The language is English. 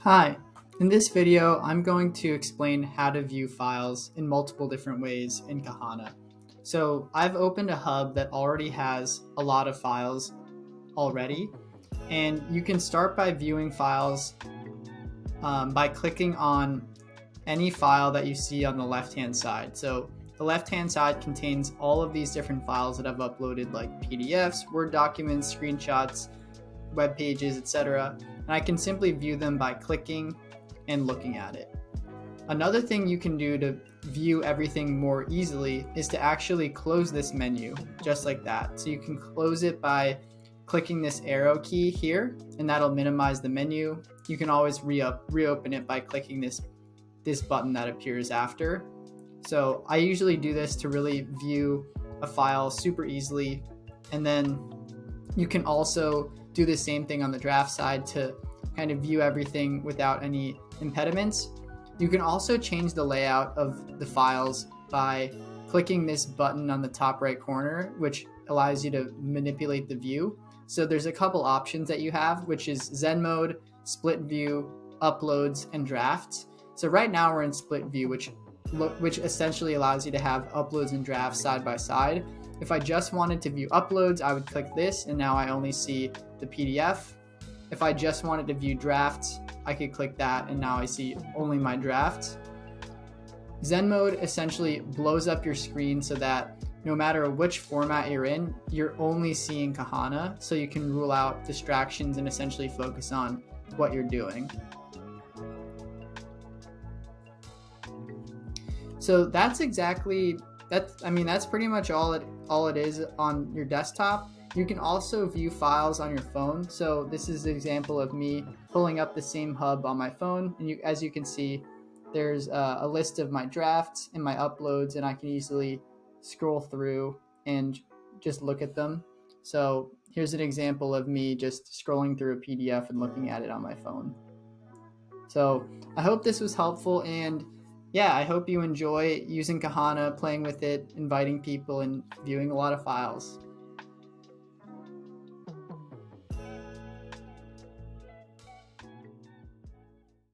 Hi, in this video I'm going to explain how to view files in multiple different ways in Kahana. So I've opened a hub that already has a lot of files already, and you can start by viewing files by clicking on any file that you see on the left hand side. So the left hand side contains all of these different files that I've uploaded, like PDFs, Word documents, screenshots, web pages, etc. And I can simply view them by clicking and looking at it. Another thing you can do to view everything more easily is to actually close this menu just like that. So you can close it by clicking this arrow key here, and that'll minimize the menu. You can always reopen it by clicking this button that appears after. So I usually do this to really view a file super easily. And then you can also do the same thing on the draft side to kind of view everything without any impediments. You can also change the layout of the files by clicking this button on the top right corner, which allows you to manipulate the view. So there's a couple options that you have, which is Zen Mode, Split View, Uploads, and Drafts. So right now we're in Split View, which essentially allows you to have uploads and drafts side by side. If I just wanted to view uploads, I would click this, and now I only see the PDF. If I just wanted to view drafts, I could click that, and now I see only my drafts. Zen Mode essentially blows up your screen so that no matter which format you're in, you're only seeing Kahana, so you can rule out distractions and essentially focus on what you're doing. So that's pretty much all it is on your desktop. You can also view files on your phone. So this is an example of me pulling up the same hub on my phone, and as you can see, there's a list of my drafts and my uploads, and I can easily scroll through and just look at them. So here's an example of me just scrolling through a PDF and looking at it on my phone. So I hope this was helpful, and yeah, I hope you enjoy using Kahana, playing with it, inviting people, and viewing a lot of files.